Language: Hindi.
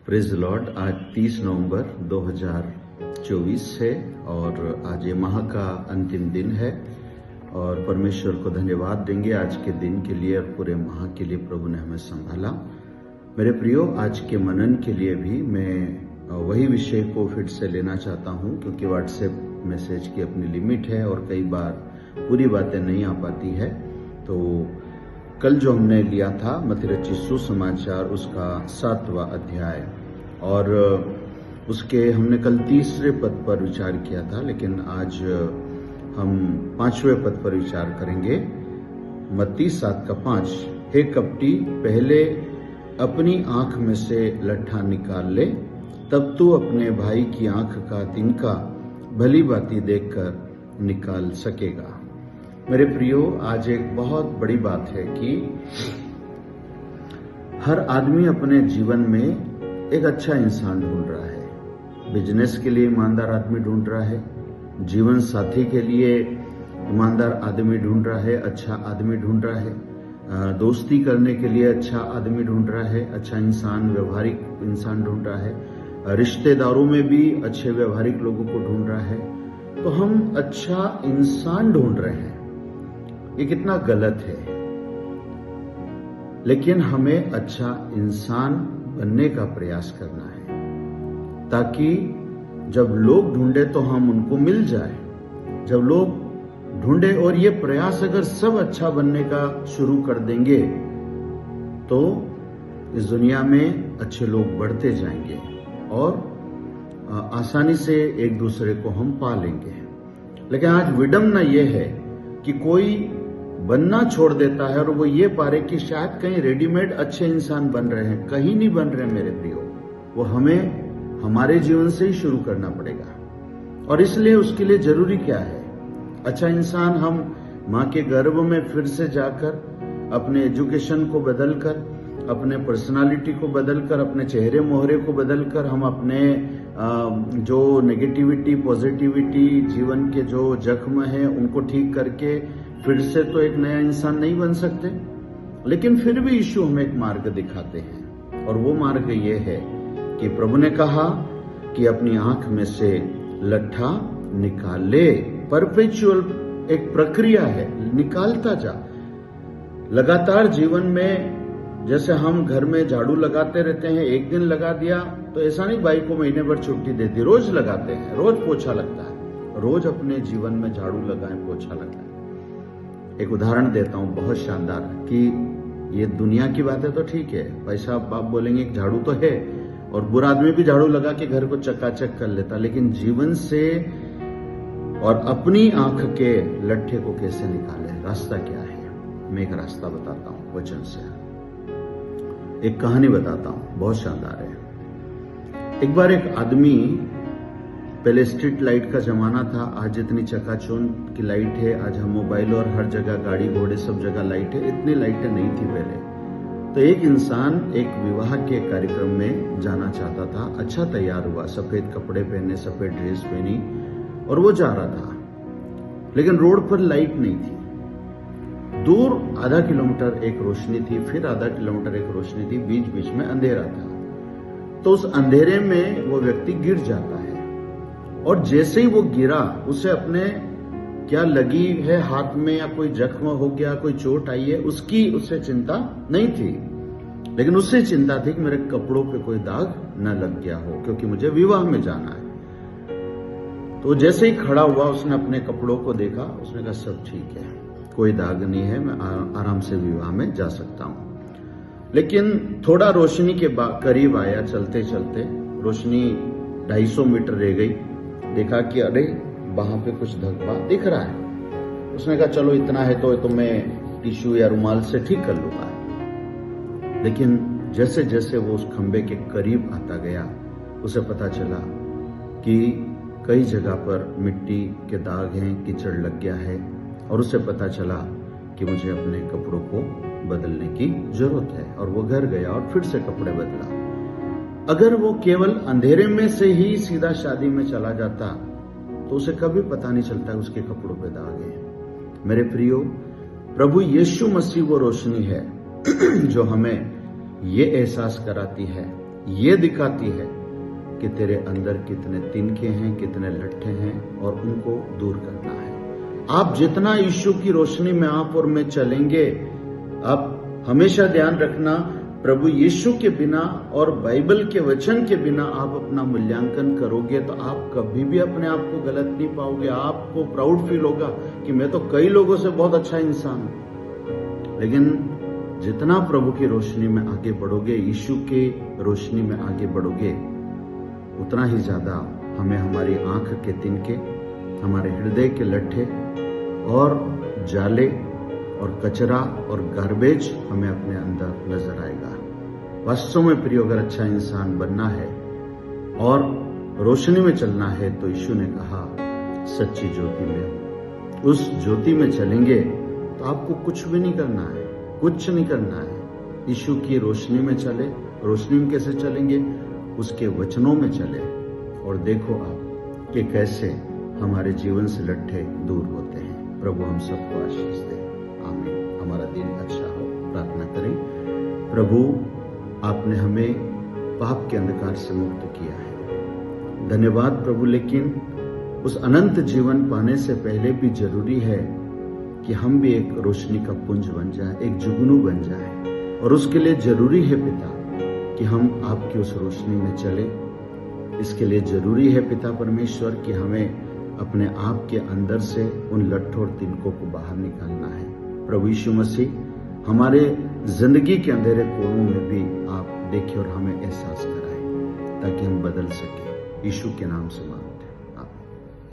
Praise Lord. आज 30 नवंबर 2024 है और आज ये माह का अंतिम दिन है और परमेश्वर को धन्यवाद देंगे आज के दिन के लिए और पूरे माह के लिए प्रभु ने हमें संभाला। मेरे प्रियो, आज के मनन के लिए भी मैं वही विषय को फिर से लेना चाहता हूं क्योंकि व्हाट्सएप मैसेज की अपनी लिमिट है और कई बार पूरी बातें नहीं आ पाती है। तो कल जो हमने लिया था मत्ती रचित सुसमाचार उसका 7वां अध्याय और उसके हमने कल 3रे पद पर विचार किया था, लेकिन आज हम 5वें पद पर विचार करेंगे। मत्ती 7:5, हे कपटी, पहले अपनी आंख में से लट्ठा निकाल ले, तब तू अपने भाई की आंख का तिनका भली भांति देखकर निकाल सकेगा। मेरे प्रियो, आज एक बहुत बड़ी बात है कि हर आदमी अपने जीवन में एक अच्छा इंसान ढूंढ रहा है। बिजनेस के लिए ईमानदार आदमी ढूंढ रहा है, जीवन साथी के लिए ईमानदार आदमी ढूंढ रहा है, अच्छा आदमी ढूंढ रहा है, दोस्ती करने के लिए अच्छा आदमी ढूंढ रहा है, अच्छा इंसान, व्यवहारिक इंसान ढूंढ रहा है, रिश्तेदारों में भी अच्छे व्यवहारिक लोगों को ढूंढ रहा है। तो हम अच्छा इंसान ढूंढ रहे हैं, ये कितना गलत है। लेकिन हमें अच्छा इंसान बनने का प्रयास करना है ताकि जब लोग ढूंढे तो हम उनको मिल जाए। जब लोग ढूंढे और ये प्रयास अगर सब अच्छा बनने का शुरू कर देंगे तो इस दुनिया में अच्छे लोग बढ़ते जाएंगे और आसानी से एक दूसरे को हम पा लेंगे। लेकिन आज विडंबना ये है कि कोई बनना छोड़ देता है और वो ये पा रहे कि शायद कहीं रेडीमेड अच्छे इंसान बन रहे हैं। कहीं नहीं बन रहे मेरे प्रियो, वो हमें हमारे जीवन से ही शुरू करना पड़ेगा। और इसलिए उसके लिए जरूरी क्या है? अच्छा इंसान हम माँ के गर्भ में फिर से जाकर अपने एजुकेशन को बदलकर, अपने पर्सनालिटी को बदलकर, अपने चेहरे मोहरे को बदलकर हम अपने जो नेगेटिविटी, पॉजिटिविटी, जीवन के जो जख्म हैं उनको ठीक करके फिर से तो एक नया इंसान नहीं बन सकते। लेकिन फिर भी यीशु हमें एक मार्ग दिखाते हैं और वो मार्ग ये है कि प्रभु ने कहा कि अपनी आंख में से लट्ठा निकाल ले। परपेचुअल एक प्रक्रिया है, निकालता जा। लगातार जीवन में जैसे हम घर में झाड़ू लगाते रहते हैं, एक दिन लगा दिया तो ऐसा नहीं भाई को महीने भर छुट्टी दे दी, रोज लगाते हैं, रोज पोछा लगता है। रोज अपने जीवन में झाड़ू लगाएं, पोछा लगाएं। एक उदाहरण देता हूं बहुत शानदार कि ये दुनिया की बात है तो ठीक है, पैसा बाप बोलेंगे झाड़ू तो है और बुरा आदमी भी झाड़ू लगा के घर को चकाचक कर लेता, लेकिन जीवन से और अपनी आंख के लट्ठे को कैसे निकाले, रास्ता क्या है? मैं एक रास्ता बताता हूं वचन से, एक कहानी बताता हूं, बहुत शानदार है। एक बार एक आदमी, पहले स्ट्रीट लाइट का जमाना था, आज जितनी चकाचौंध की लाइट है, आज हम मोबाइल और हर जगह गाड़ी घोड़े सब जगह लाइट है, इतनी लाइटें नहीं थी पहले। तो एक इंसान एक विवाह के कार्यक्रम में जाना चाहता था, अच्छा तैयार हुआ, सफेद कपड़े पहने, सफेद ड्रेस पहनी और वो जा रहा था, लेकिन रोड पर लाइट नहीं थी। दूर आधा किलोमीटर एक रोशनी थी, फिर आधा किलोमीटर एक रोशनी थी, बीच बीच में अंधेरा था। तो उस अंधेरे में वो व्यक्ति गिर जाता है और जैसे ही वो गिरा, उसे अपने क्या लगी है हाथ में या कोई जख्म हो गया, कोई चोट आई है, उसकी उससे चिंता नहीं थी। लेकिन उससे चिंता थी कि मेरे कपड़ों पे कोई दाग न लग गया हो क्योंकि मुझे विवाह में जाना है। तो जैसे ही खड़ा हुआ उसने अपने कपड़ों को देखा, उसने कहा सब ठीक है, कोई दाग नहीं है, मैं आराम से विवाह में जा सकता हूं। लेकिन थोड़ा रोशनी के करीब आया, चलते चलते रोशनी 250 मीटर रह गई, देखा कि अरे वहां पे कुछ धब्बा दिख रहा है। उसने कहा चलो इतना है तो मैं टिश्यू या रुमाल से ठीक कर लूंगा। लेकिन जैसे जैसे वो उस खंबे के करीब आता गया, उसे पता चला कि कई जगह पर मिट्टी के दाग हैं, कीचड़ लग गया है और उसे पता चला कि मुझे अपने कपड़ों को बदलने की जरूरत है। और वो घर गया और फिर से कपड़े बदला। अगर वो केवल अंधेरे में से ही सीधा शादी में चला जाता तो उसे कभी पता नहीं चलता उसके कपड़ों पे दाग है। मेरे प्रियो, प्रभु यीशु मसीह वो रोशनी है जो हमें ये एहसास कराती है ये दिखाती है कि तेरे अंदर कितने तिनके हैं, कितने लट्ठे हैं और उनको दूर करना है। आप जितना यीशु की रोशनी में आप और मैं चलेंगे, आप हमेशा ध्यान रखना, प्रभु यीशु के बिना और बाइबल के वचन के बिना आप अपना मूल्यांकन करोगे तो आप कभी भी अपने आप को गलत नहीं पाओगे। आपको प्राउड फील होगा कि मैं तो कई लोगों से बहुत अच्छा इंसान हूं। लेकिन जितना प्रभु की रोशनी में आगे बढ़ोगे, यीशु के रोशनी में आगे बढ़ोगे, उतना ही ज्यादा हमें हमारी आंख के तिनके, हमारे हृदय के लट्ठे और जाले और कचरा और गार्बेज हमें अपने अंदर नजर आएगा। वास्तव में प्रिय, अगर अच्छा इंसान बनना है और रोशनी में चलना है तो यीशु ने कहा सच्ची ज्योति में हो। उस ज्योति में चलेंगे तो आपको कुछ भी नहीं करना है, कुछ नहीं करना है। यीशु की रोशनी में चले। रोशनी में कैसे चलेंगे? उसके वचनों में चले और देखो आप कि कैसे हमारे जीवन से लट्ठे दूर होते हैं। प्रभु हम सबको आशीष दे। आमीन। हमारा दिन अच्छा हो। प्रार्थना करें। प्रभु, आपने हमें पाप के अंधकार से मुक्त किया है, धन्यवाद प्रभु। लेकिन उस अनंत जीवन पाने से पहले भी जरूरी है कि हम भी एक रोशनी का पुंज बन जाए, एक जुगनू बन जाए। और उसके लिए जरूरी है पिता कि हम आपकी उस रोशनी में चले। इसके लिए जरूरी है पिता परमेश्वर कि हमें अपने आप के अंदर से उन लट्ठों और तिनकों को बाहर निकालना है। प्रभु यीशु मसीह, हमारे जिंदगी के अंधेरे कोनों में भी आप देखिए और हमें एहसास कराएं ताकि हम बदल सके। यीशु के नाम से मांगते हैं।